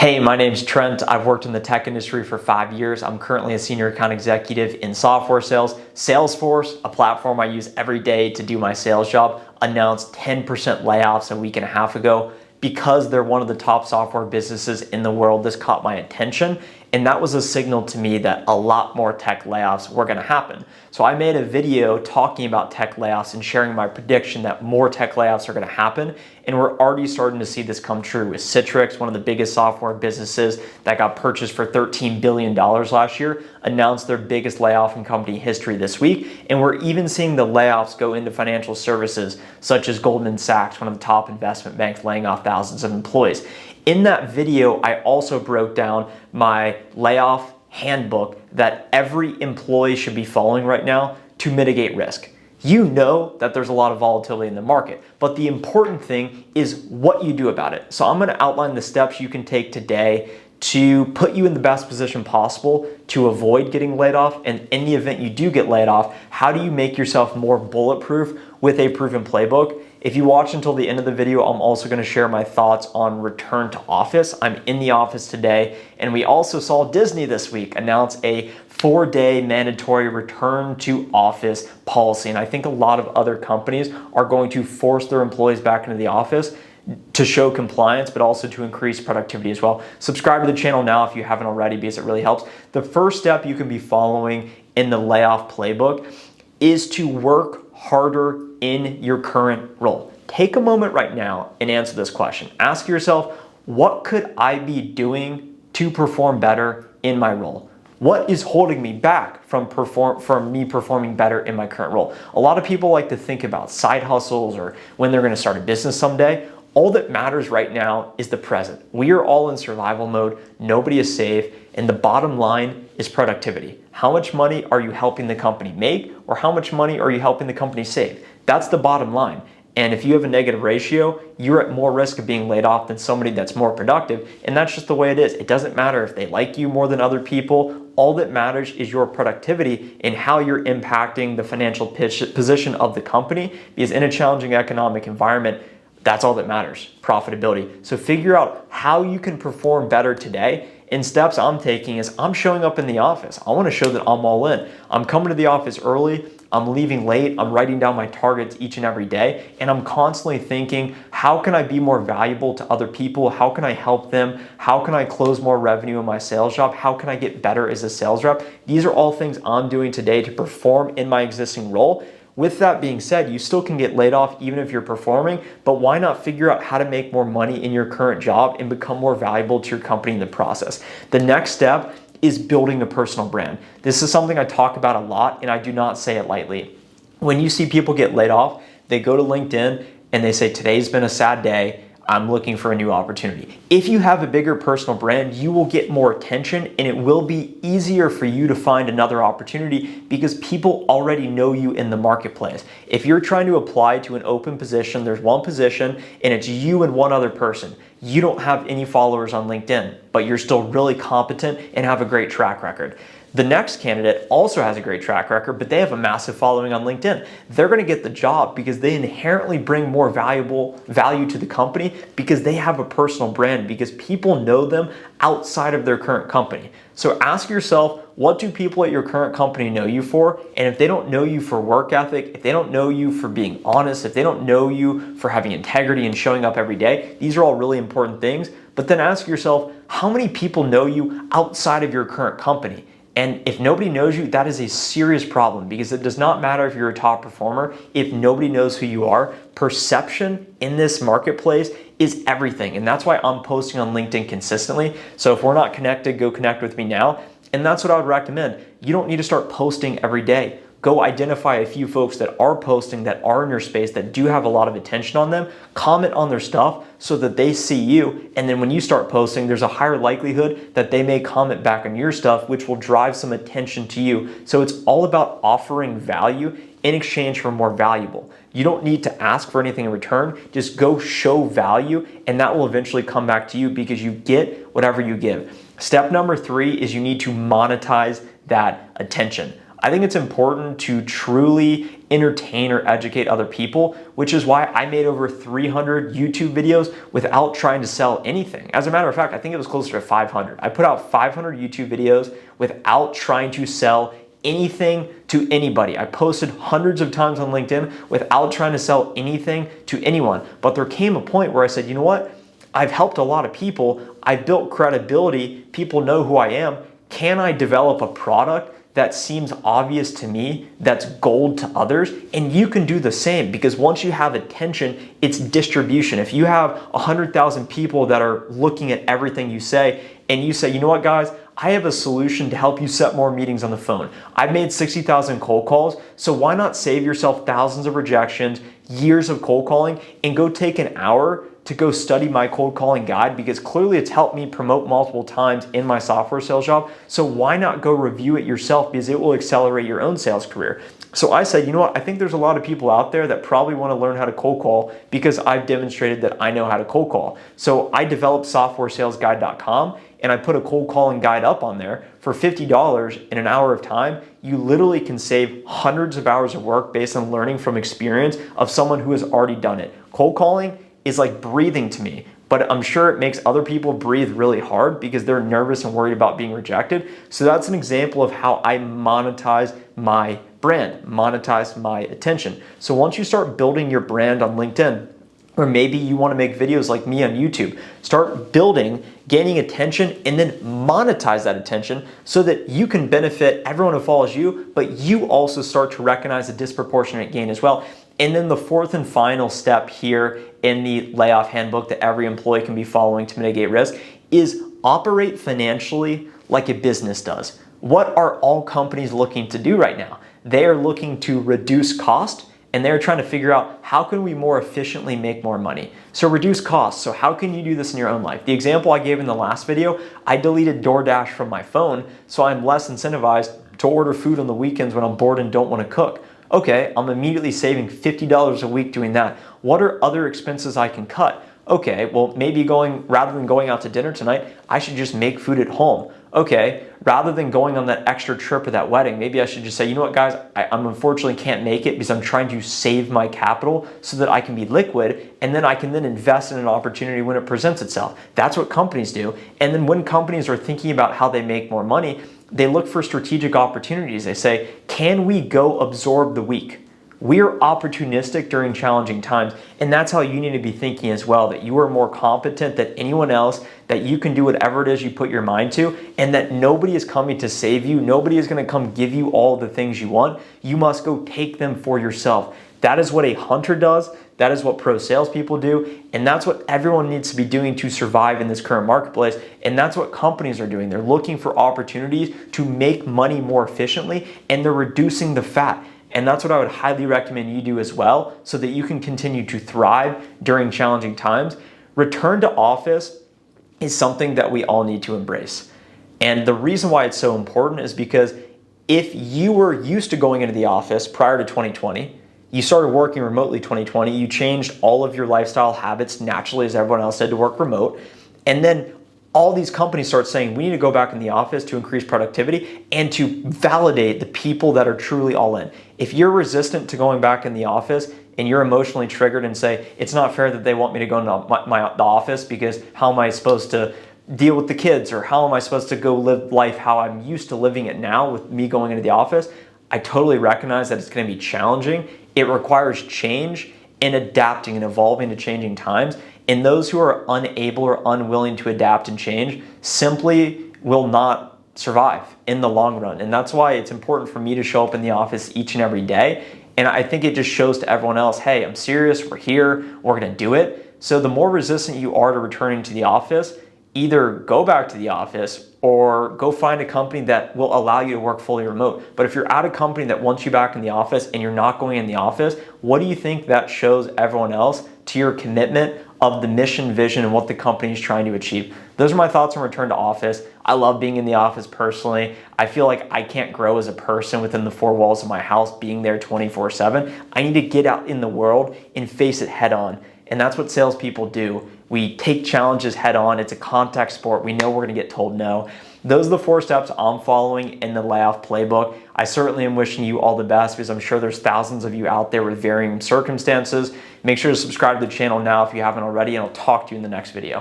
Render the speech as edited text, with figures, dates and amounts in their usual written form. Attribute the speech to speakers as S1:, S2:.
S1: Hey, my name's Trent. I've worked in the tech industry for 5 years. I'm currently a senior account executive in software sales. Salesforce, a platform I use every day to do my sales job, announced 10% layoffs a week and a half ago. Because they're one of the top software businesses in the world, this caught my attention, and that was a signal to me that a lot more tech layoffs were going to happen. So I made a video talking about tech layoffs and sharing my prediction that more tech layoffs are going to happen, and we're already starting to see this come true with Citrix, one of the biggest software businesses that got purchased for $13 billion last year, announced their biggest layoff in company history this week, and we're even seeing the layoffs go into financial services, such as Goldman Sachs, one of the top investment banks, laying off thousands of employees. In that video, I also broke down my layoff handbook that every employee should be following right now to mitigate risk. You know that there's a lot of volatility in the market, but the important thing is what you do about it. So I'm going to outline the steps you can take today to put you in the best position possible to avoid getting laid off. And in the event you do get laid off, how do you make yourself more bulletproof with a proven playbook? If you watch until the end of the video, I'm also going to share my thoughts on return to office. I'm in the office today, and we also saw Disney this week announce a 4-day mandatory return to office policy. And I think a lot of other companies are going to force their employees back into the office to show compliance, but also to increase productivity as well. Subscribe to the channel now if you haven't already, because it really helps. The first step you can be following in the layoff playbook is to work harder in your current role. Take a moment right now and answer this question. Ask yourself, what could I be doing to perform better in my role? What is holding me back from me performing better in my current role? A lot of people like to think about side hustles or when they're going to start a business someday. All that matters right now is the present. We are all in survival mode. Nobody is safe. And the bottom line is productivity. How much money are you helping the company make, or how much money are you helping the company save? That's the bottom line. And if you have a negative ratio, you're at more risk of being laid off than somebody that's more productive. And that's just the way it is. It doesn't matter if they like you more than other people. All that matters is your productivity and how you're impacting the financial position of the company. Because in a challenging economic environment, that's all that matters, profitability. So figure out how you can perform better today. And steps I'm taking is I'm showing up in the office. I want to show that I'm all in. I'm coming to the office early. I'm leaving late. I'm writing down my targets each and every day. And I'm constantly thinking, how can I be more valuable to other people? How can I help them? How can I close more revenue in my sales job? How can I get better as a sales rep? These are all things I'm doing today to perform in my existing role. With that being said, you still can get laid off even if you're performing, but why not figure out how to make more money in your current job and become more valuable to your company in the process? The next step is building a personal brand. This is something I talk about a lot, and I do not say it lightly. When you see people get laid off, they go to LinkedIn and they say, today's been a sad day. I'm looking for a new opportunity. If you have a bigger personal brand, you will get more attention, and it will be easier for you to find another opportunity because people already know you in the marketplace. If you're trying to apply to an open position, there's one position and it's you and one other person. You don't have any followers on LinkedIn, but you're still really competent and have a great track record. The next candidate also has a great track record, but they have a massive following on LinkedIn. They're going to get the job because they inherently bring more value to the company because they have a personal brand, because people know them outside of their current company. So ask yourself, what do people at your current company know you for? And if they don't know you for work ethic, if they don't know you for being honest, if they don't know you for having integrity and showing up every day, these are all really important things. But then ask yourself, how many people know you outside of your current company? And if nobody knows you, that is a serious problem, because it does not matter if you're a top performer. If nobody knows who you are, perception in this marketplace is everything. And that's why I'm posting on LinkedIn consistently. So if we're not connected, go connect with me now. And that's what I would recommend. You don't need to start posting every day. Go identify a few folks that are posting, that are in your space, that do have a lot of attention on them. Comment on their stuff so that they see you. And then when you start posting, there's a higher likelihood that they may comment back on your stuff, which will drive some attention to you. So it's all about offering value in exchange for more valuable. You don't need to ask for anything in return. Just go show value, and that will eventually come back to you because you get whatever you give. Step number 3 is you need to monetize that attention. I think it's important to truly entertain or educate other people, which is why I made over 300 YouTube videos without trying to sell anything. As a matter of fact, I think it was closer to 500. I put out 500 YouTube videos without trying to sell anything to anybody. I posted hundreds of times on LinkedIn without trying to sell anything to anyone. But there came a point where I said, you know what? I've helped a lot of people. I've built credibility. People know who I am. Can I develop a product that seems obvious to me, that's gold to others? And you can do the same, because once you have attention, it's distribution. If you have 100,000 people that are looking at everything you say, and you say, you know what, guys, I have a solution to help you set more meetings on the phone. I've made 60,000 cold calls, so why not save yourself thousands of rejections, years of cold calling, and go take an hour to go study my cold calling guide, because clearly it's helped me promote multiple times in my software sales job. So why not go review it yourself, because it will accelerate your own sales career. So I said, you know what, I think there's a lot of people out there that probably want to learn how to cold call, because I've demonstrated that I know how to cold call. So I developed softwaresalesguide.com, and I put a cold calling guide up on there for $50 in an hour of time. You literally can save hundreds of hours of work based on learning from experience of someone who has already done it. Cold calling is like breathing to me, but I'm sure it makes other people breathe really hard because they're nervous and worried about being rejected. So that's an example of how I monetize my brand, monetize my attention. So once you start building your brand on LinkedIn, or maybe you want to make videos like me on YouTube, start building, gaining attention, and then monetize that attention so that you can benefit everyone who follows you, but you also start to recognize a disproportionate gain as well. And then the fourth and final step here in the layoff handbook that every employee can be following to mitigate risk is operate financially like a business does. What are all companies looking to do right now? They are looking to reduce cost, and they're trying to figure out how can we more efficiently make more money. So reduce costs. So how can you do this in your own life? The example I gave in the last video, I deleted DoorDash from my phone, so I'm less incentivized to order food on the weekends when I'm bored and don't want to cook. Okay, I'm immediately saving $50 a week doing that. What are other expenses I can cut? Okay, well, maybe rather than going out to dinner tonight, I should just make food at home. Okay, rather than going on that extra trip or that wedding, maybe I should just say, you know what, guys, I'm unfortunately can't make it because I'm trying to save my capital so that I can be liquid, and then I can then invest in an opportunity when it presents itself. That's what companies do. And then when companies are thinking about how they make more money, they look for strategic opportunities. They say, can we go absorb the weak? We're opportunistic during challenging times, and that's how you need to be thinking as well, that you are more competent than anyone else, that you can do whatever it is you put your mind to, and that nobody is coming to save you. Nobody is going to come give you all the things you want. You must go take them for yourself. That is what a hunter does. That is what pro salespeople do, and that's what everyone needs to be doing to survive in this current marketplace, and that's what companies are doing. They're looking for opportunities to make money more efficiently, and they're reducing the fat. And that's what I would highly recommend you do as well, so that you can continue to thrive during challenging times. Return to office is something that we all need to embrace. And the reason why it's so important is because if you were used to going into the office prior to 2020, you started working remotely 2020, you changed all of your lifestyle habits naturally as everyone else did to work remote, and then all these companies start saying we need to go back in the office to increase productivity and to validate the people that are truly all in. If you're resistant to going back in the office and you're emotionally triggered and say, it's not fair that they want me to go into the office because how am I supposed to deal with the kids, or how am I supposed to go live life how I'm used to living it now with me going into the office? I totally recognize that it's going to be challenging. It requires change and adapting and evolving to changing times. And those who are unable or unwilling to adapt and change simply will not survive in the long run. And that's why it's important for me to show up in the office each and every day. And I think it just shows to everyone else, hey, I'm serious, we're here, we're gonna do it. So the more resistant you are to returning to the office, either go back to the office or go find a company that will allow you to work fully remote. But if you're at a company that wants you back in the office and you're not going in the office, what do you think that shows everyone else to your commitment of the mission, vision, and what the company is trying to achieve? Those are my thoughts on return to office. I love being in the office personally. I feel like I can't grow as a person within the four walls of my house being there 24/7. I need to get out in the world and face it head on. And that's what salespeople do. We take challenges head on. It's a contact sport. We know we're going to get told no. Those are the 4 steps I'm following in the layoff playbook. I certainly am wishing you all the best because I'm sure there's thousands of you out there with varying circumstances. Make sure to subscribe to the channel now if you haven't already, and I'll talk to you in the next video.